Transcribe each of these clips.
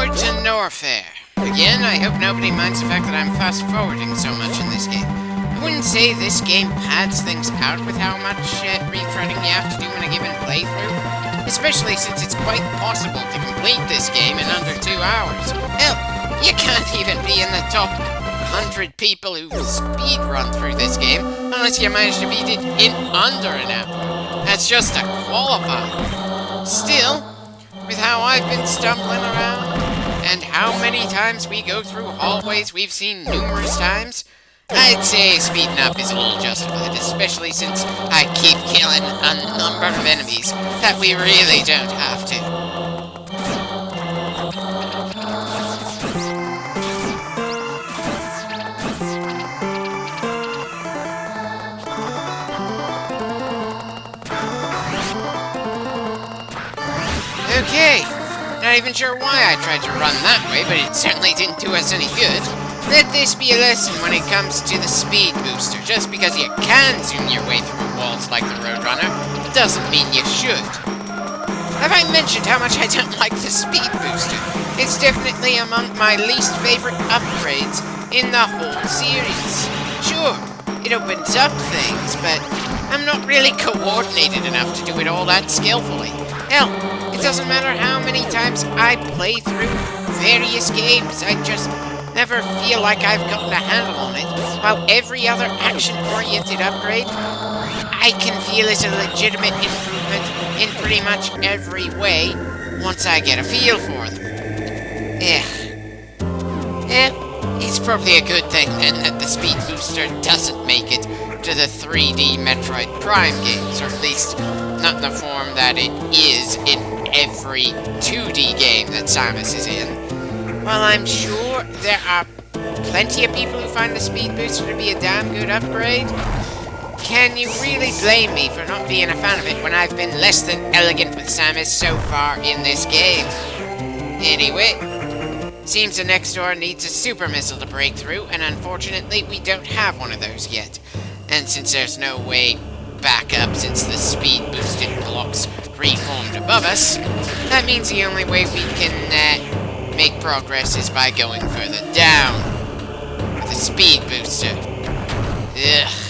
Onward to Norfair. Again, I hope nobody minds the fact that I'm fast-forwarding so much in this game. I wouldn't say this game pads things out with how much rethreading you have to do in a given playthrough, especially since it's quite possible to complete this game in under 2 hours. Hell, you can't even be in the top 100 people who speedrun through this game unless you manage to beat it in under an hour. That's just a qualifier. Still, with how I've been stumbling around, and how many times we go through hallways we've seen numerous times, I'd say speeding up is a little justified, especially since I keep killing a number of enemies that we really don't have to. Okay, not even sure why I tried to run that way, but it certainly didn't do us any good. Let this be a lesson when it comes to the speed booster. Just because you can zoom your way through walls like the Roadrunner, doesn't mean you should. Have I mentioned how much I don't like the speed booster? It's definitely among my least favorite upgrades in the whole series. Sure, it opens up things, but I'm not really coordinated enough to do it all that skillfully. Hell, it doesn't matter how many times I play through various games, I just never feel like I've gotten a handle on it, while every other action-oriented upgrade, I can feel is a legitimate improvement in pretty much every way once I get a feel for them. It's probably a good thing then that the speed booster doesn't make it to the 3D Metroid Prime games, or at least not in the form that it is in every 2D game that Samus is in. While I'm sure there are plenty of people who find the speed booster to be a damn good upgrade, can you really blame me for not being a fan of it when I've been less than elegant with Samus so far in this game? Anyway, seems the next door needs a super missile to break through, and unfortunately we don't have one of those yet. And since there's no way back up since the speed boosted blocks reformed above us, that means the only way we can make progress is by going further down with a speed booster. Ugh.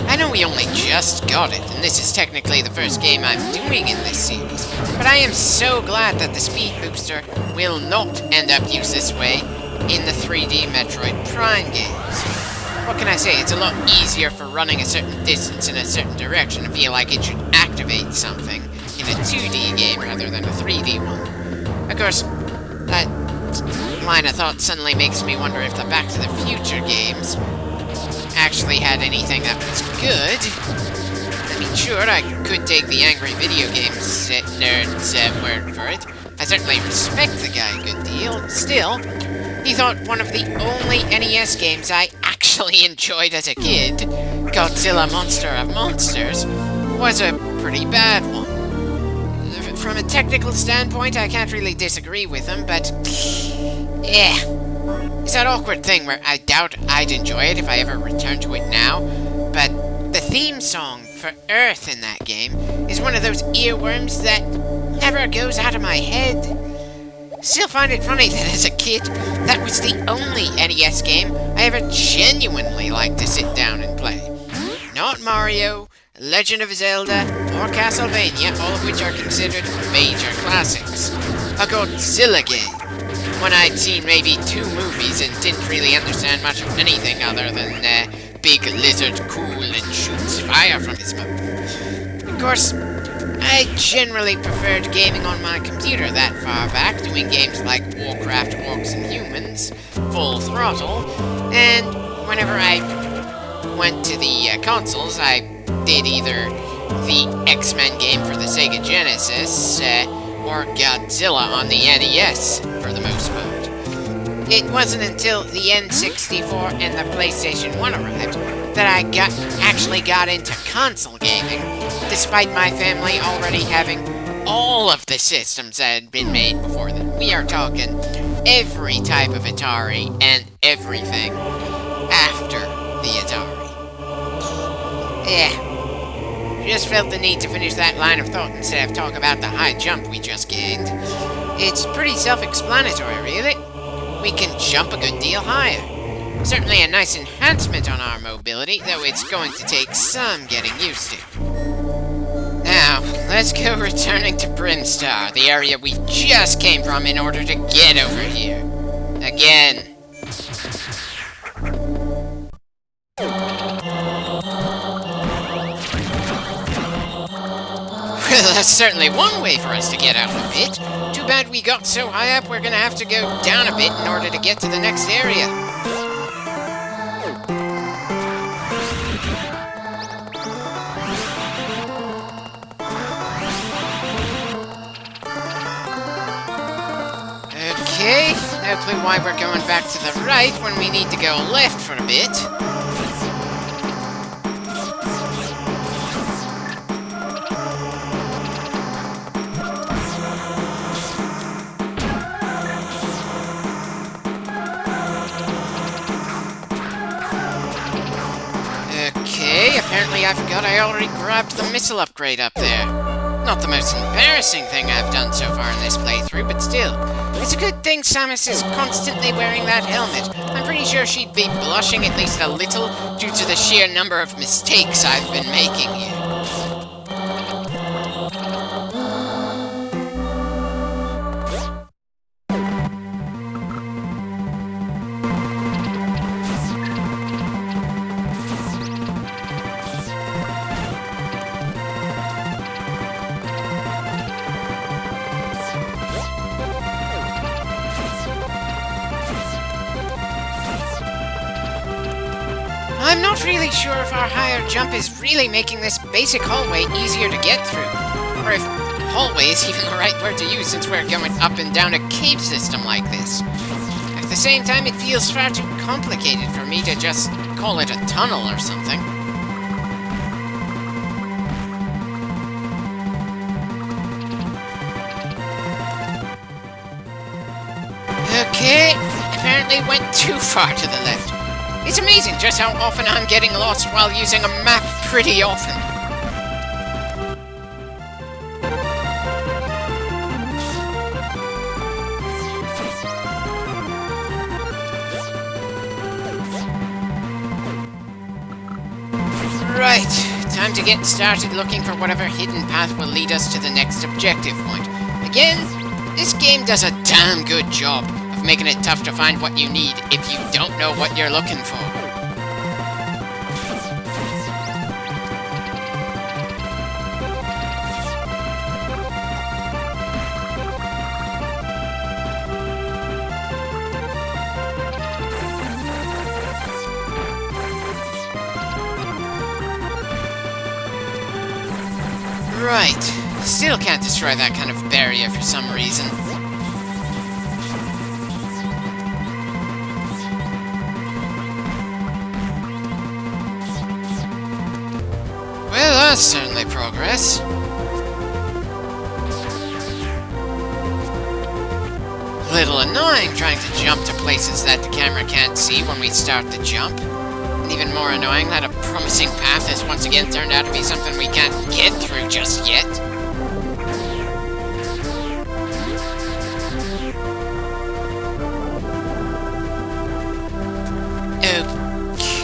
I know we only just got it, and this is technically the first game I'm doing in this series, but I am so glad that the speed booster will not end up used this way in the 3D Metroid Prime games. What can I say, it's a lot easier for running a certain distance in a certain direction to feel like it should activate something in a 2D game rather than a 3D one. Of course, that line of thought suddenly makes me wonder if the Back to the Future games actually had anything that was good. I mean, sure, I could take the angry video games nerd's word for it. I certainly respect the guy a good deal. Still, he thought one of the only NES games I actually enjoyed as a kid, Godzilla Monster of Monsters, was a pretty bad one. From a technical standpoint, I can't really disagree with him, but it's that awkward thing where I doubt I'd enjoy it if I ever returned to it now, but the theme song for Earth in that game is one of those earworms that never goes out of my head. Still find it funny that as a kid, that was the only NES game I ever genuinely liked to sit down and play. Not Mario, Legend of Zelda, or Castlevania, all of which are considered major classics. A Godzilla game, when I'd seen maybe 2 movies and didn't really understand much of anything other than big lizard cool and shoots fire from his mouth. Of course, I generally preferred gaming on my computer that far back, doing games like Warcraft, Orcs and Humans, Full Throttle, and whenever I went to the consoles, I did either the X-Men game for the Sega Genesis, or Godzilla on the NES, for the most part. It wasn't until the N64 and the PlayStation 1 arrived that I actually got into console gaming, despite my family already having all of the systems that had been made before them. We are talking every type of Atari and everything. after the Atari. Yeah. Just felt the need to finish that line of thought instead of talk about the high jump we just gained. It's pretty self-explanatory, really. We can jump a good deal higher. Certainly a nice enhancement on our mobility, though it's going to take some getting used to. Now, let's go returning to Brimstar, the area we just came from in order to get over here. Again. Well, that's certainly one way for us to get out of it. Too bad we got so high up we're gonna have to go down a bit in order to get to the next area. Okay, no clue why we're going back to the right when we need to go left for a bit. Okay, apparently I forgot I already grabbed the missile upgrade up there. Not the most embarrassing thing I've done so far in this playthrough, but still. It's a good thing Samus is constantly wearing that helmet. I'm pretty sure she'd be blushing at least a little due to the sheer number of mistakes I've been making here. I'm not really sure if our higher jump is really making this basic hallway easier to get through, or if hallway is even the right word to use since we're going up and down a cave system like this. At the same time, it feels far too complicated for me to just call it a tunnel or something. Okay, apparently went too far to the left. It's amazing just how often I'm getting lost while using a map pretty often. Right, time to get started looking for whatever hidden path will lead us to the next objective point. Again, this game does a damn good job of making it tough to find what you need if you don't know what you're looking for. Right. Still can't destroy that kind of barrier for some reason. Well, that's certainly progress. Little annoying trying to jump to places that the camera can't see when we start the jump. And even more annoying that a promising path has once again turned out to be something we can't get through just yet.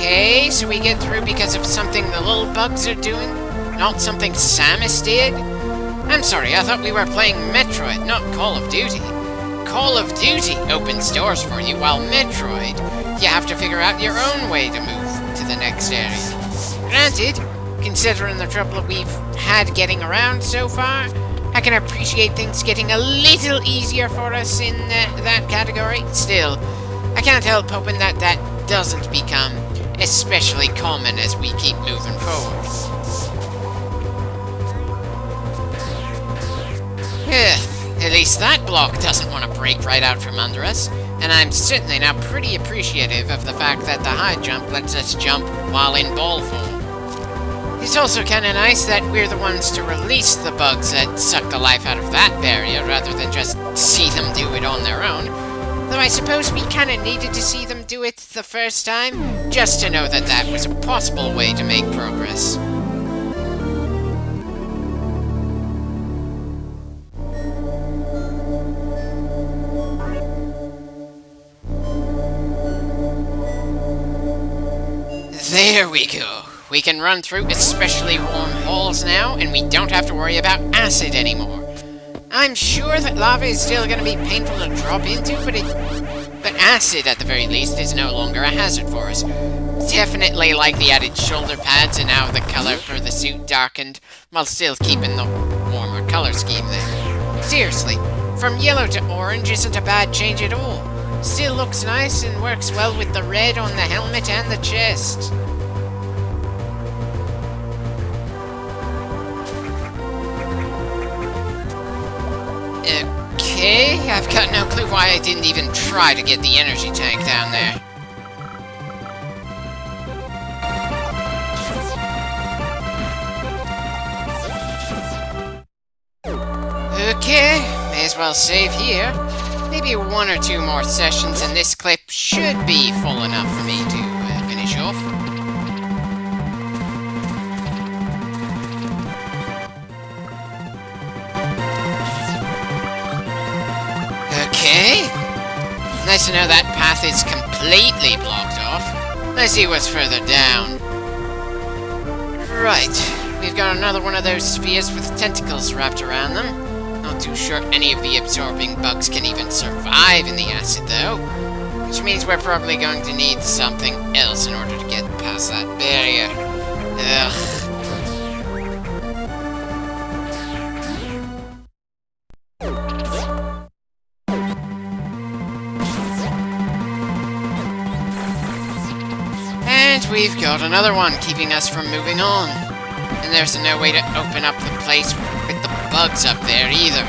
Okay, so we get through because of something the little bugs are doing? Not something Samus did? I'm sorry, I thought we were playing Metroid, not Call of Duty. Call of Duty opens doors for you, while Metroid, you have to figure out your own way to move to the next area. Granted, considering the trouble we've had getting around so far, I can appreciate things getting a little easier for us in that category. Still, I can't help hoping that that doesn't become especially common as we keep moving forward. At least that block doesn't want to break right out from under us, and I'm certainly now pretty appreciative of the fact that the high jump lets us jump while in ball form. It's also kinda nice that we're the ones to release the bugs that suck the life out of that barrier rather than just see them do it on their own. Though I suppose we kinda needed to see them do it the first time, just to know that that was a possible way to make progress. There we go. We can run through especially warm halls now, and we don't have to worry about acid anymore. I'm sure that lava is still going to be painful to drop into, but acid, at the very least, is no longer a hazard for us. Definitely like the added shoulder pads and how the color for the suit darkened, while still keeping the warmer color scheme there. Seriously, from yellow to orange isn't a bad change at all. Still looks nice and works well with the red on the helmet and the chest. Okay, I've got no clue why I didn't even try to get the energy tank down there. Okay, may as well save here. Maybe 1 or 2 more sessions and this clip should be full enough for me to finish off. Okay. Nice to know that path is completely blocked off. Let's see what's further down. Right. We've got another one of those spheres with tentacles wrapped around them. Not too sure any of the absorbing bugs can even survive in the acid, though. Which means we're probably going to need something else in order to get past that barrier. Ugh. And we've got another one keeping us from moving on. And there's no way to open up the place with the bugs up there either.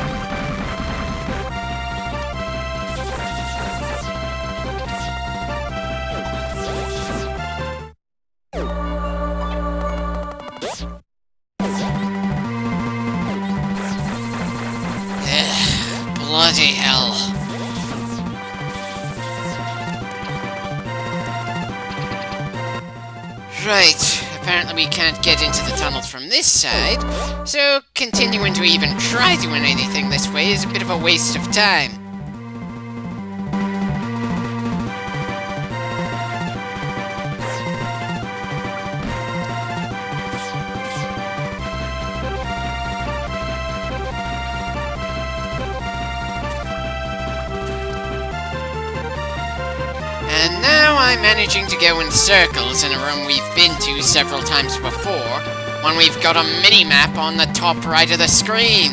Bloody hell. Right, apparently we can't get into the tunnels from this side, so continuing to even try doing anything this way is a bit of a waste of time. And now I'm managing to go in circles in a room we've been to several times before, when we've got a mini-map on the top right of the screen.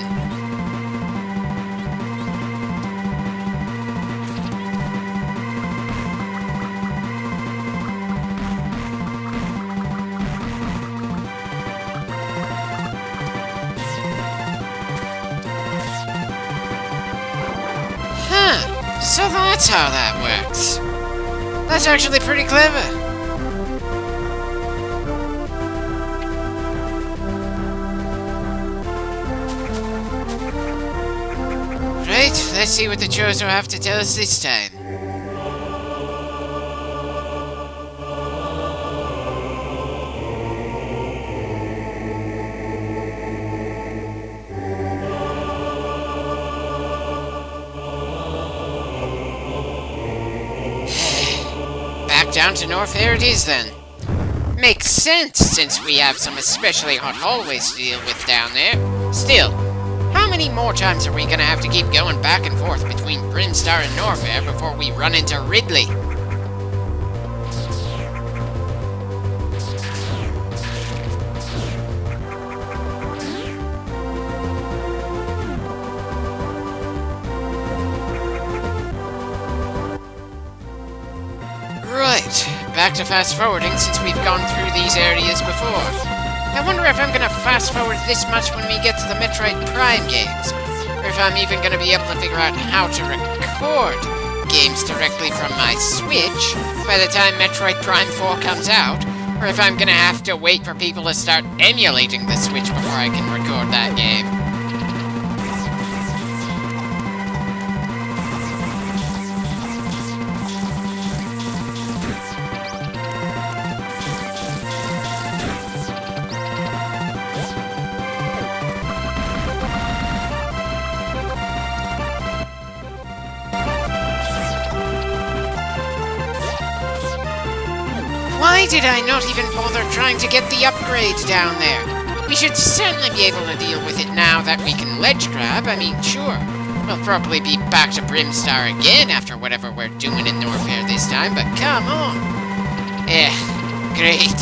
Huh, so that's how that works. That's actually pretty clever. Right, let's see what the Chozo have to tell us this time. Down to north, there it is then. Makes sense, since we have some especially hot hallways to deal with down there. Still, how many more times are we gonna have to keep going back and forth between Brimstar and Norfair before we run into Ridley? Back to fast-forwarding since we've gone through these areas before. I wonder if I'm gonna fast-forward this much when we get to the Metroid Prime games, or if I'm even gonna be able to figure out how to record games directly from my Switch by the time Metroid Prime 4 comes out, or if I'm gonna have to wait for people to start emulating the Switch before I can record that game. Why did I not even bother trying to get the upgrade down there? We should certainly be able to deal with it now that we can ledge grab. I mean, sure. We'll probably be back to Brimstar again after whatever we're doing in Norfair this time, but come on. Great.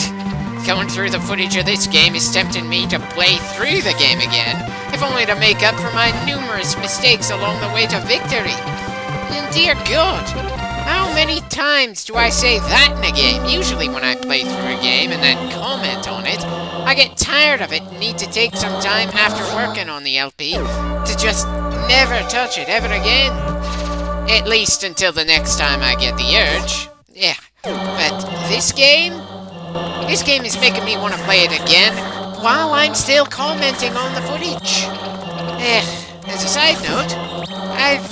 Going through the footage of this game is tempting me to play through the game again, if only to make up for my numerous mistakes along the way to victory. And dear God, how many times do I say that in a game? Usually when I play through a game and then comment on it, I get tired of it and need to take some time after working on the LP to just never touch it ever again. At least until the next time I get the urge. Yeah, but this game is making me want to play it again while I'm still commenting on the footage. As a side note, I've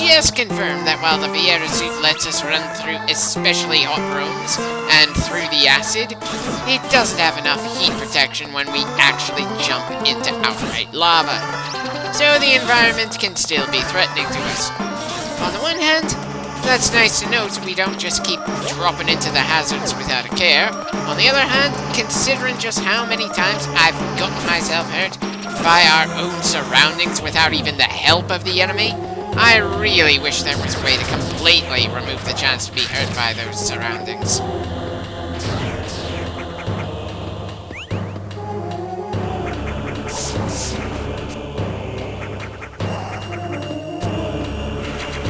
just confirmed that while the Viera suit lets us run through especially hot rooms and through the acid, it doesn't have enough heat protection when we actually jump into outright lava. So the environment can still be threatening to us. On the one hand, that's nice to know so we don't just keep dropping into the hazards without a care. On the other hand, considering just how many times I've gotten myself hurt by our own surroundings without even the help of the enemy, I really wish there was a way to completely remove the chance to be hurt by those surroundings.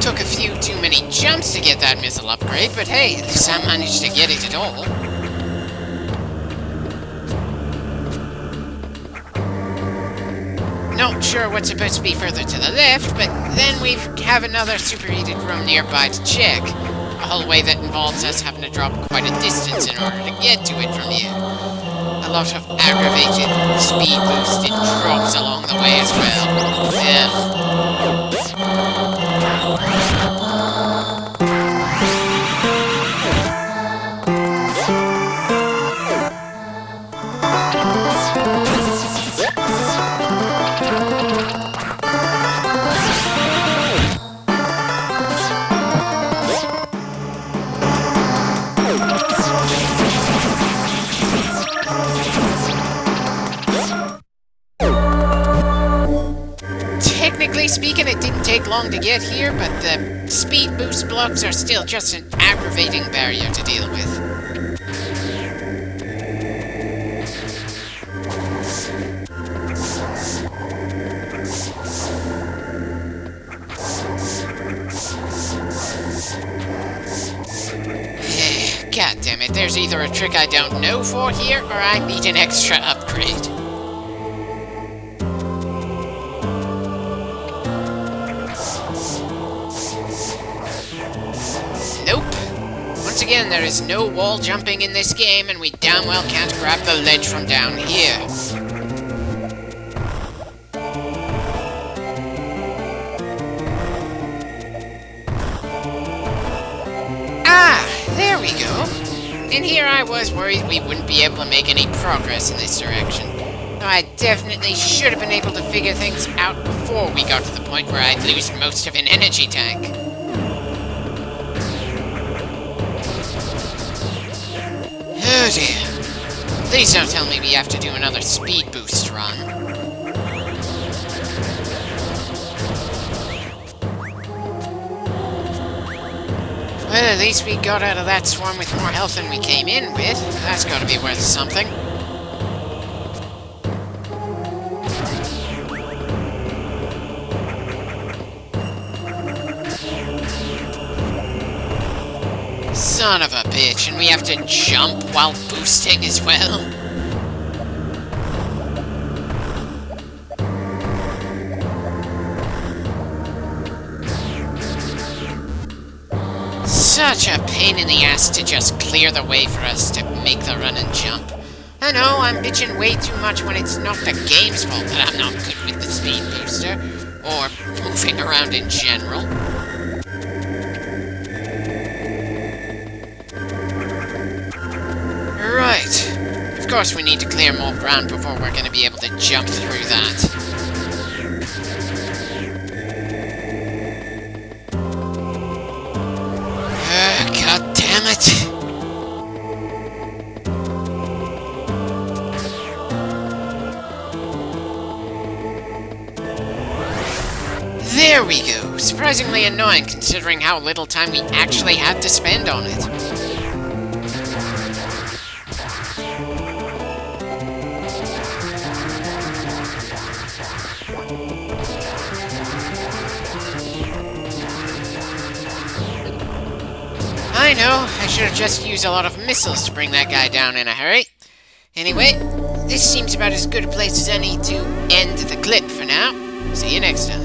Took a few too many jumps to get that missile upgrade, but hey, at least I managed to get it at all. Not sure what's supposed to be further to the left, but then we have another superheated room nearby to check. A hallway that involves us having to drop quite a distance in order to get to it from here. A lot of aggravated speed boosted drops along the way as well. Technically speaking, it didn't take long to get here, but the speed boost blocks are still just an aggravating barrier to deal with. God damn it, there's either a trick I don't know for here, or I need an extra upgrade. Once again, there is no wall jumping in this game, and we damn well can't grab the ledge from down here. Ah, there we go. And here I was worried we wouldn't be able to make any progress in this direction. Though I definitely should have been able to figure things out before we got to the point where I'd lose most of an energy tank. Oh dear. Please don't tell me we have to do another speed boost run. Well, at least we got out of that swarm with more health than we came in with. That's gotta be worth something. Son of a bitch, and we have to jump while boosting as well? Such a pain in the ass to just clear the way for us to make the run and jump. I know, I'm bitching way too much when it's not the game's fault that I'm not good with the speed booster, or moving around in general. Right. Of course we need to clear more ground before we're going to be able to jump through that. God damn it! There we go. Surprisingly annoying considering how little time we actually had to spend on it. I know, I should have just used a lot of missiles to bring that guy down in a hurry. Anyway, this seems about as good a place as any to end the clip for now. See you next time.